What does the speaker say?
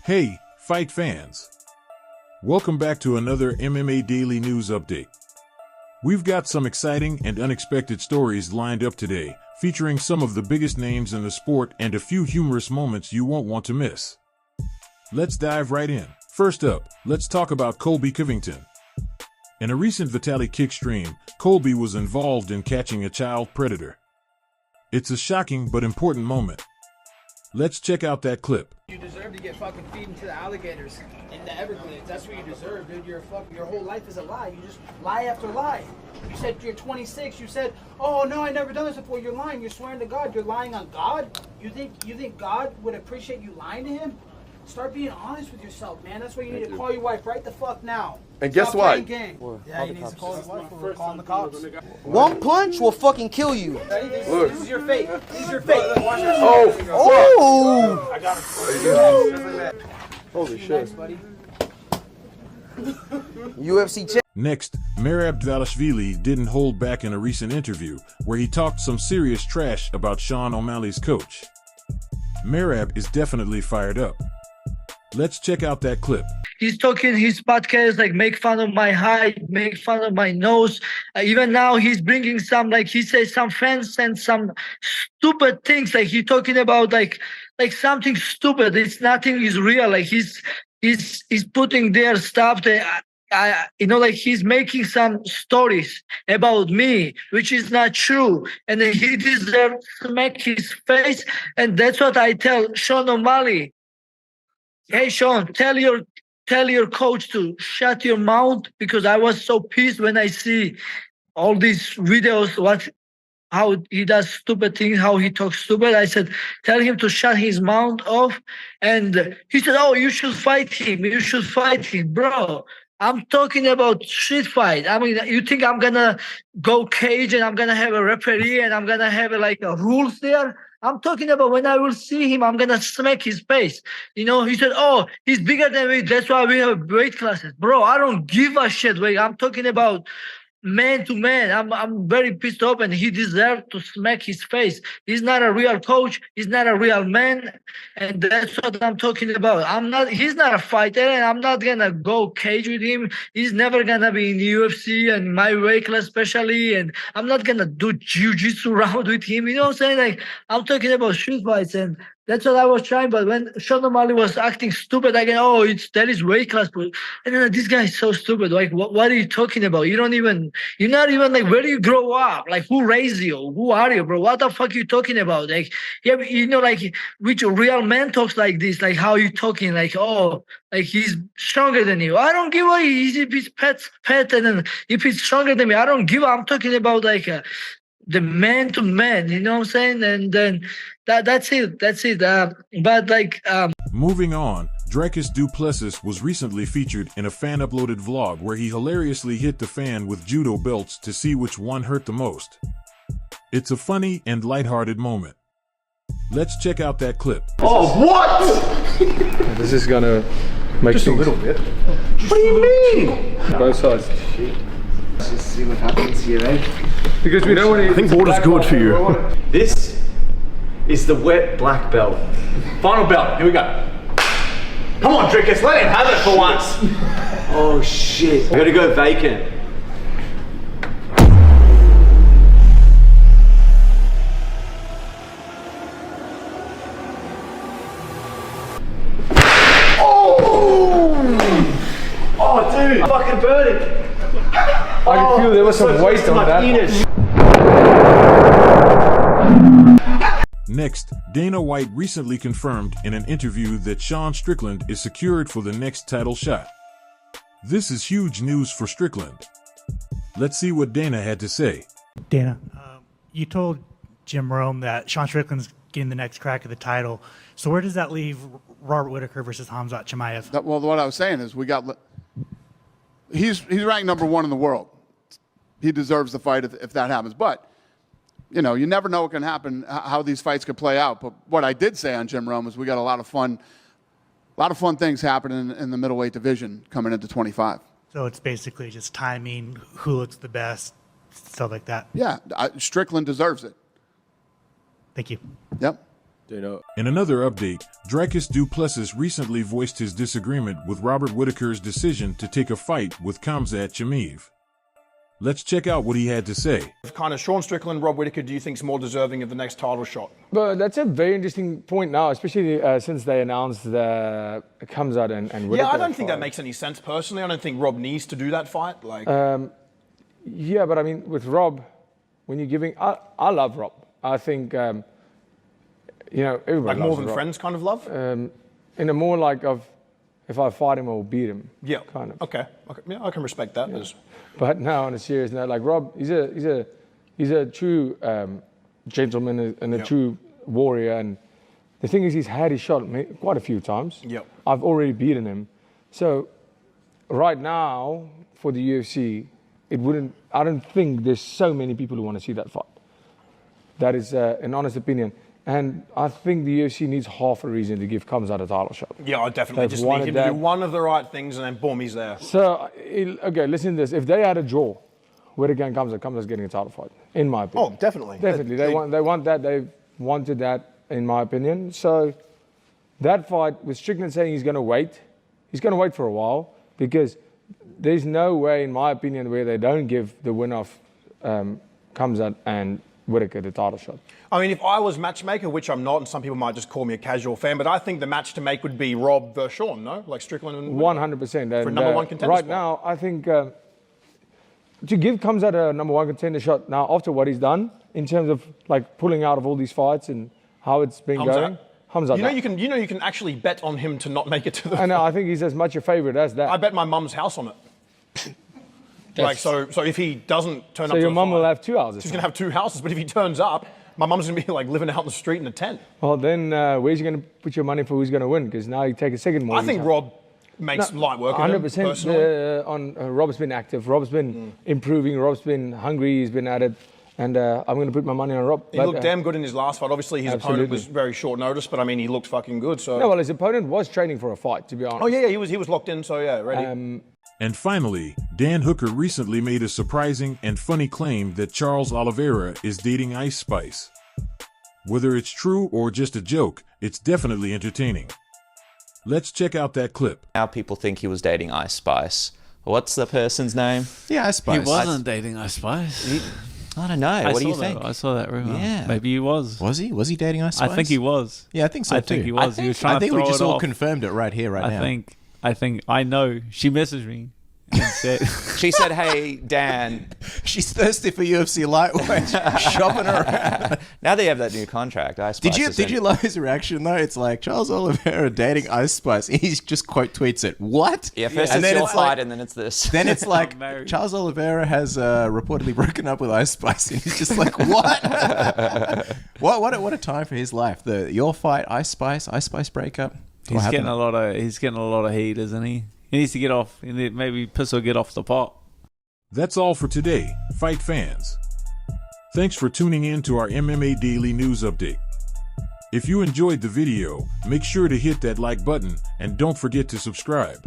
Hey, fight fans! Welcome back to another MMA Daily News Update. We've got some exciting and unexpected stories lined up today, featuring some of the biggest names in the sport and a few humorous moments you won't want to miss. Let's dive right in. First up, let's talk about Colby Covington. In a recent Vitaly Kick stream, Colby was involved in catching a child predator. It's a shocking but important moment. Let's check out that clip. You deserve to get fucking feeding to the alligators in the Everglades. That's what you deserve, dude. Your whole life is a lie. You just lie after lie. You said you're 26. You said, "Oh no, I never done this before." You're lying. You're swearing to God. You're lying on God. You think God would appreciate you lying to Him? Start being honest with yourself, man. That's why you need to call your wife right the fuck now. And guess what? Yeah, he needs to call his wife. We're calling the cops. One punch will fucking kill you. This is your fate. This is your fate. Oh! I got it. Holy shit. UFC champ. Next, Merab Dvalishvili didn't hold back in a recent interview where he talked some serious trash about Sean O'Malley's coach. Merab is definitely fired up. Let's check out that clip. He's talking his podcast, like make fun of my height, make fun of my nose. Even now he's bringing some, like he says some fans and some stupid things. Like he's talking about like something stupid. It's nothing is real. Like he's putting their stuff that like he's making some stories about me, which is not true. And he deserves to smack his face. And that's what I tell Sean O'Malley. Hey, Sean, tell your coach to shut your mouth, because I was so pissed when I see all these videos, how he does stupid things, how he talks stupid. I said, tell him to shut his mouth off. And he said, oh, you should fight him. You should fight him. Bro, I'm talking about street fight. I mean, you think I'm going to go cage and I'm going to have a referee and I'm going to have rules there? I'm talking about when I will see him, I'm going to smack his face. You know, he said, oh, he's bigger than me. That's why we have weight classes. Bro, I don't give a shit. I'm talking about man to man. I'm very pissed off, and he deserves to smack his face. He's not a real coach. He's not a real man. And that's what I'm talking about. He's not a fighter, and I'm not going to go cage with him. He's never going to be in the UFC and my weight class especially. And I'm not going to do jiu-jitsu round with him. You know what I'm saying? Like, I'm talking about street fights, and that's what I was trying. But when Sean O'Malley was acting stupid, I go, oh, that is weight class. And then this guy is so stupid. Like, what are you talking about? You're not even like, where do you grow up? Like, who raised you? Who are you, bro? What the fuck are you talking about? Like, yeah, like, which real man talks like this? Like, how are you talking? Like, oh, like he's stronger than you. I don't give a if he's pet, and then if he's stronger than me, I don't give a. I'm talking about like the man to man, you know what I'm saying? And then that's it. Moving on, Dricus Du Plessis was recently featured in a fan-uploaded vlog where he hilariously hit the fan with judo belts to see which one hurt the most. It's a funny and lighthearted moment. Let's check out that clip. Oh, what? This is gonna make just things... a little bit. What do you mean? Both sides. Let's just see what happens here, eh? Because we don't want to. I think water's good for you. This is the wet black belt. Final belt. Here we go. Come on, Dricus, let him have it for once. Oh shit! I gotta go vacant. Oh, dude! I'm fucking burning. I can feel there was some weight on that. Next, Dana White recently confirmed in an interview that Sean Strickland is secured for the next title shot. This is huge news for Strickland. Let's see what Dana had to say. Dana, you told Jim Rome that Sean Strickland's getting the next crack at the title. So where does that leave Robert Whittaker versus Khamzat Chimaev? Well, what I was saying is he's ranked #1 in the world. He deserves the fight if that happens. But, you know, you never know what can happen, how these fights could play out. But what I did say on Jim Rome is we got a lot of fun things happening in the middleweight division coming into 25. So it's basically just timing, who looks the best, stuff like that. Yeah, Strickland deserves it. Thank you. Yep. In another update, Dricus Du Plessis recently voiced his disagreement with Robert Whittaker's decision to take a fight with Khamzat Chimaev. Let's check out what he had to say. Kind of Sean Strickland, Rob Whittaker, do you think is more deserving of the next title shot? But that's a very interesting point now, especially since they announced the Khamzat and Whittaker. Yeah, I don't think that makes any sense personally. I don't think Rob needs to do that fight. Like, yeah, but I mean, with Rob, when you're giving, I love Rob. I think, you know, everybody like more loves than Rob. friends kind of love? In a more like of, if I fight him, I'll beat him. Yeah. Kind of. Okay. Yeah, I can respect that. Yeah. But now, on a serious note, like Rob, he's a true gentleman and a true warrior. And the thing is, he's had his shot quite a few times. Yep. I've already beaten him. So right now, for the UFC, I don't think there's so many people who want to see that fight. That is an honest opinion. And I think the UFC needs half a reason to give Khamzat a title shot. Yeah, I definitely just need him to do one of the right things and then boom, he's there. So, okay, listen to this. If they had a draw, Whittaker and Khamzat's getting a title fight, in my opinion. Oh, definitely. Definitely. They want that. They've wanted that, in my opinion. So that fight, with Strickland saying he's going to wait for a while, because there's no way, in my opinion, where they don't give the winner of Khamzat and Whittaker the title shot. I mean, if I was matchmaker, which I'm not, and some people might just call me a casual fan, but I think the match to make would be Rob versus Sean, no? Like Strickland and 100%. For number one contender right spot. now, I think to give Khamzat a number one contender shot now, after what he's done, in terms of like pulling out of all these fights and how it's been going, Khamzat. You know you can actually bet on him to not make it to the I know, I think he's as much a favourite as that. I bet my mum's house on it. Like, so if he doesn't turn up So to your the mum fight, will have two houses. she's going to have two houses, but if he turns up, my mum's going to be like living out in the street in a tent. Well, then where's you going to put your money for who's going to win? Because now you take a second mortgage. I think Rob makes light work of him, 100%. personally. Rob's been active. Rob's been improving. Rob's been hungry. He's been at it. And I'm going to put my money on Rob. He looked damn good in his last fight. Obviously, his opponent was very short notice, but I mean, he looked fucking good. So no, well, his opponent was training for a fight, to be honest. Oh yeah, he was locked in. So yeah, ready. And finally, Dan Hooker recently made a surprising and funny claim that Charles Oliveira is dating Ice Spice. Whether it's true or just a joke, it's definitely entertaining. Let's check out that clip. Now people think he was dating Ice Spice. What's the person's name? Yeah, Ice Spice. He wasn't dating Ice Spice. I don't know. What do you think? I saw that rumor. Yeah. Maybe he was. Was he? Was he dating Ice Spice? I think he was. Yeah, I think so too. I think he was. He was trying I think to throw we just it all off. confirmed it right here, right now. I think I know. She messaged me and said, she said, "Hey, Dan." She's thirsty for UFC lightweight, shopping around. Now they have that new contract. Ice Spice Did you love his reaction though? It's like Charles Oliveira dating Ice Spice. He just quote tweets it. What? Yeah, first and it's then your it's fight, like, and then it's this. Then it's like Charles Oliveira has reportedly broken up with Ice Spice, and he's just like, what? What a time for his life. Your fight, Ice Spice breakup. he's getting a lot of heat, isn't he? He needs to get off. Maybe piss or get off the pot. That's all for today, fight fans. Thanks for tuning in to our MMA Daily News Update. If you enjoyed the video, make sure to hit that like button and don't forget to subscribe.